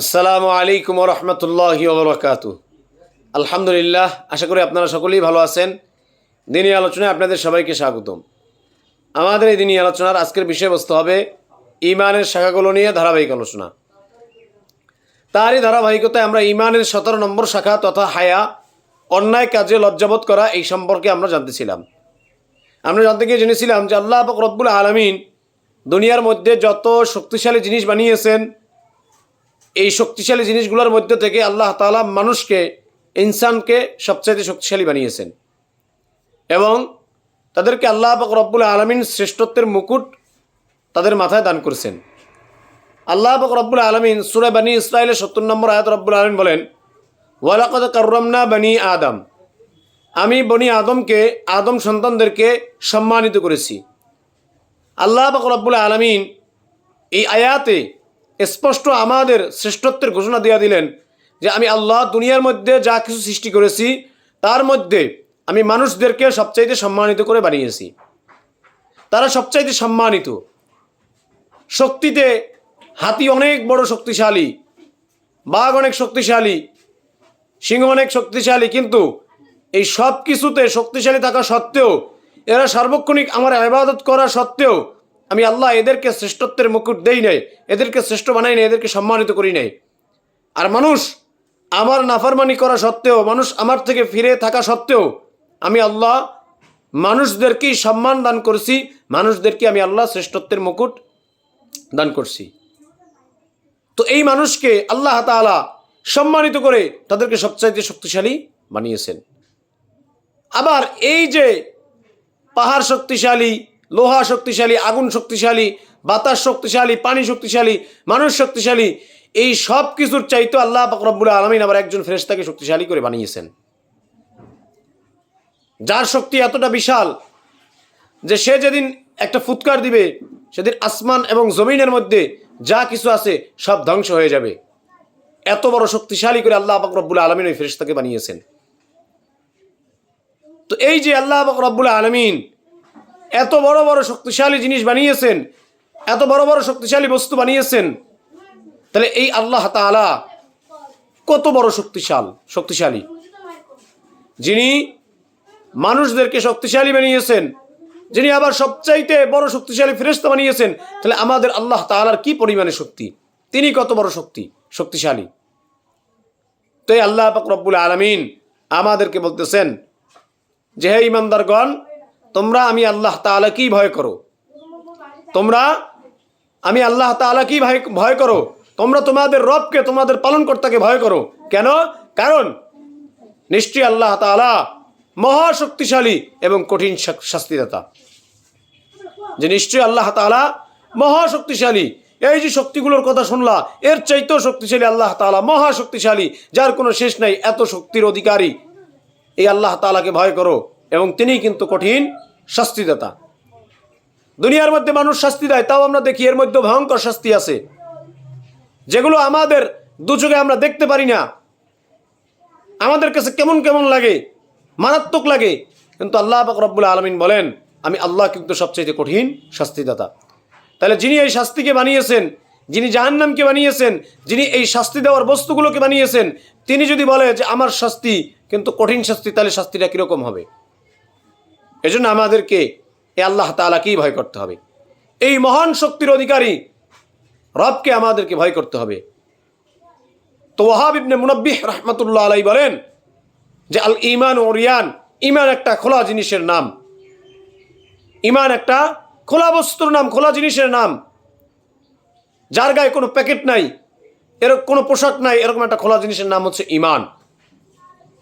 আসসালামু আলাইকুম ওয়া রাহমাতুল্লাহি ওয়া বারাকাতুহু। আলহামদুলিল্লাহ, আশা করি আপনারা সকলেই ভালো আছেন। দিনী আলোচনায় আপনাদের সবাইকে স্বাগতম। আমাদের এই দিনী আলোচনার আজকের বিষয়বস্তু হবে ঈমানের শাখাগুলো নিয়ে ধারাবাহিক আলোচনা। তারই ধারাবাহিকতায় আমরা ঈমানের 17 নম্বর শাখা তথা হায়া, অন্যায় কাজে লজ্জাবোধ করা, এই সম্পর্কে আমরা জানতেছিলাম। আমরা জানতে গিয়ে জেনেছিলাম যে আল্লাহ পাক রব্বুল আলামিন দুনিয়ার মধ্যে যত শক্তিশালী জিনিস বানিয়েছেন, এই শক্তিশালী জিনিসগুলোর মধ্যে থেকে আল্লাহ তাআলা মানুষকে, ইনসানকে সবচাইতে শক্তিশালী বানিয়েছেন এবং তাদেরকে আল্লাহ পাক রব্বুল আলামিন শ্রেষ্ঠত্বের মুকুট তাদের মাথায় দান করেছেন। আল্লাহ পাক রব্বুল আলামিন সূরা বনী ইসরাঈলের ৭০ নম্বর আয়াত রব্বুল আলামিন বলেন, ওয়ালাকাদ কাররামনা বনী আদম, আমি বনী আদমকে, আদম সন্তানদেরকে সম্মানিত করেছি। আল্লাহ পাক রব্বুল আলামিন এই আয়াতে স্পষ্ট আমাদের শ্রেষ্ঠত্বের ঘোষণা দিয়ে দিলেন যে আমি আল্লাহ দুনিয়ার মধ্যে যা কিছু সৃষ্টি করেছি তার মধ্যে আমি মানুষদেরকে সবচাইতে সম্মানিত করে বানিয়েছি। তারা সবচাইতে সম্মানিত। শক্তিতে হাতি অনেক বড় শক্তিশালী, বাঘ অনেক শক্তিশালী, সিংহ অনেক শক্তিশালী, কিন্তু এই সব কিছুতে শক্তিশালী থাকা সত্ত্বেও, এরা সার্বক্ষণিক আমার ইবাদত করা সত্ত্বেও আমি আল্লাহ এদেরকে শ্রেষ্ঠত্বের মুকুট দেই নাই, এদেরকে শ্রেষ্ঠ বানাই নাই, এদেরকে সম্মানিত করি নাই। আর মানুষ আমার নাফরমানি করা সত্ত্বেও, মানুষ আমার থেকে ফিরে থাকা সত্ত্বেও আমি আল্লাহ মানুষদেরকেই সম্মান দান করছি, মানুষদেরকে আমি আল্লাহ শ্রেষ্ঠত্বের মুকুট দান করছি। তো এই মানুষকে আল্লাহ তাআলা সম্মানিত করে তাদেরকে সবচাইতে শক্তিশালী বানিয়েছেন। আবার এই যে পাহাড় শক্তিশালী, লোহা শক্তিশালী, আগুন শক্তিশালী, বাতাস শক্তিশালী, পানি শক্তিশালী, মানুষ শক্তিশালী, এই সব কিছুর চাইতে আল্লাহ পাক রব্বুল আলামিন আবার একজন ফেরেশতাকে শক্তিশালী করে বানিয়েছেন, যার শক্তি এতটা বিশাল যে সে যেদিন একটা ফুৎকার দিবে সেদিন আসমান এবং জমিনের মধ্যে যা কিছু আছে সব ধ্বংস হয়ে যাবে। এত বড় শক্তিশালী করে আল্লাহ পাক রব্বুল আলামিন ওই ফেরেশতাকে বানিয়েছেন। তো এই যে আল্লাহ পাক রব্বুল আলামিন এত বড় বড় শক্তিশালী জিনিস বানিয়েছেন, এত বড় বড় শক্তিশালী বস্তু বানিয়েছেন, তাহলে এই আল্লাহ তাআলা কত বড় শক্তিশালী, যিনি মানুষদেরকে শক্তিশালী বানিয়েছেন, যিনি আবার সবচাইতে বড় শক্তিশালী ফেরেশতা বানিয়েছেন, তাহলে আমাদের আল্লাহ তাআলার কি পরিমাণে শক্তি, তিনি কত বড় শক্তিশালী। তো এই আল্লাহ পাক রব্বুল আলামিন আমাদেরকে বলতেছেন যে হে ঈমানদারগণ, তোমরা আমি আল্লাহ তাআলাকেই ভয় করো, তোমরা আমি আল্লাহ তাআলাকেই ভয় করো, তোমরা তোমাদের রবকে, তোমাদের পালনকর্তাকে ভয় করো। কেন? কারণ নিশ্চয়ই আল্লাহ তাআলা মহাশক্তিশালী এবং কঠিন শাস্তিদাতা। যে নিশ্চয়ই আল্লাহ তাআলা মহাশক্তিশালী, এই যে শক্তিগুলোর কথা শুনলা, এর চাইতেও শক্তিশালী আল্লাহ তাআলা, মহাশক্তিশালী, যার কোনো শেষ নাই, এত শক্তির অধিকারী এই আল্লাহ তাআলাকে ভয় করো, এবং তিনি কিন্তু কঠিন শাস্তিদাতা। দুনিয়ার মধ্যে মানুষ শাস্তি দেয়, তাও আমরা দেখি এর মধ্যে ভয়ঙ্কর শাস্তি আছে, যেগুলো আমাদের দুচোখে আমরা দেখতে পারি না, আমাদের কাছে কেমন কেমন লাগে, মারাত্মক লাগে, কিন্তু আল্লাহ পাক রব্বুল আলামিন বলেন আমি আল্লাহ কিন্তু সবচেয়ে কঠিন শাস্তিদাতা। তাহলে যিনি এই শাস্তিকে বানিয়েছেন, যিনি জাহান্নামকে বানিয়েছেন, যিনি এই শাস্তি দেওয়ার বস্তুগুলোকে বানিয়েছেন, তিনি যদি বলে যে আমার শাস্তি কিন্তু কঠিন শাস্তি, তাহলে শাস্তিটা কিরকম হবে? এজন্য আমাদেরকে এই আল্লাহ তাআলাকেই ভয় করতে হবে, এই মহান শক্তির অধিকারী রবকে আমাদেরকে ভয় করতে হবে। তো ওয়াহাব ইবনে মুনাব্বিহ রাহমাতুল্লাহ আলাইহি বলেন যে আল ঈমান উরিয়ান, ঈমান একটা খোলা জিনিসের নাম, ঈমান একটা খোলা বস্তুর নাম, খোলা জিনিসের নাম, যার গায়ে কোনো প্যাকেট নাই, এরকম কোনো পোশাক নাই, এরকম একটা খোলা জিনিসের নাম হচ্ছে ঈমান।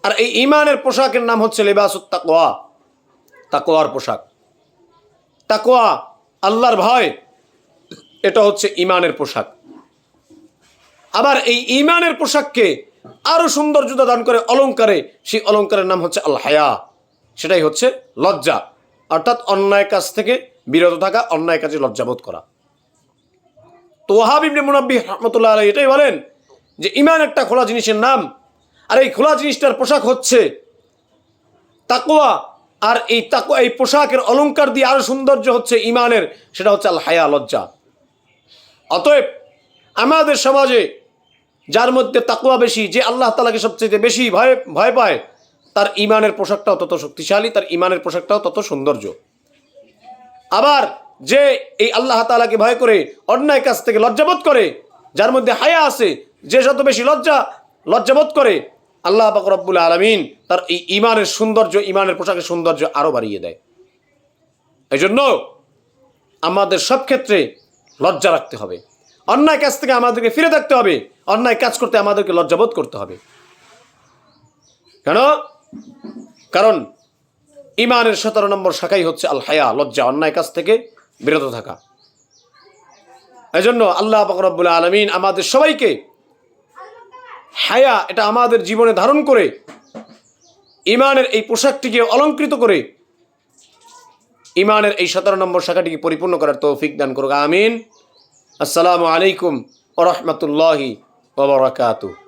আর এই ঈমানের পোশাকের নাম হচ্ছে লিবাসুত তাকওয়া, তাকওয়ার পোশাক। তাকওয়া, আল্লাহর ভয়, এটা হচ্ছে ঈমানের পোশাক। আবার এই ঈমানের পোশাককে আরো সৌন্দর্যতা দান করে অলংকারে, সেই অলংকারের নাম হচ্ছে আল হায়া, সেটাই হচ্ছে লজ্জা, অর্থাৎ অন্যায় কাজ থেকে বিরত থাকা, অন্যায় কাজে লজ্জাবোধ করা। তো ওয়াহাব ইবনে মুনাব্বিহ রাহমাতুল্লাহ আলাইহি এটাই বলেন যে ঈমান একটা খোলা জিনিসের নাম, আর এই খোলা জিনিসটার পোশাক হচ্ছে তাকওয়া, আর এই তাকওয়া, এই পোশাকের অলংকার দিয়ে আরো সৌন্দর্য হচ্ছে ঈমানের, সেটা হচ্ছে আল হায়া, লজ্জা। অতএব আমাদের সমাজে যার মধ্যে তাকওয়া বেশি, যে আল্লাহ তাআলাকে সবচেয়ে বেশি ভয় পায়, তার ঈমানের পোশাকটাও তত শক্তিশালী, তার ঈমানের পোশাকটাও তত সৌন্দর্য। আবার যে এই আল্লাহ তাআলাকে ভয় করে অন্যায় কাজ থেকে লজ্জাবোধ করে, যার মধ্যে হায়া আছে, যে যত বেশি লজ্জাবোধ করে, আল্লাহ পাক রব্বুল আলামিন তার এই ঈমানের সৌন্দর্য, ঈমানের পোশাকের সৌন্দর্য আরো বাড়িয়ে দেয়। এই জন্য আমাদের সব ক্ষেত্রে লজ্জা রাখতে হবে, অন্যায় কাজ থেকে আমাদেরকে ফিরে থাকতে হবে, অন্যায় কাজ করতে আমাদেরকে লজ্জাবোধ করতে হবে। কারণ ঈমানের 17 নম্বর শাখাই হচ্ছে আল হায়া, লজ্জা, অন্যায় কাজ থেকে বিরত থাকা। এই জন্য আল্লাহ পাক রব্বুল আলামিন আমাদের সবাইকে হায়া এটা আমাদের জীবনে ধারণ করে ঈমানের এই পোশাকটিকে অলংকৃত করে ঈমানের এই 17 নম্বর শাখাটিকে পরিপূর্ণ করার তৌফিক দান করুক। আমিন। আসসালামু আলাইকুম ওয়া রাহমাতুল্লাহি ওয়া বারাকাতুহু।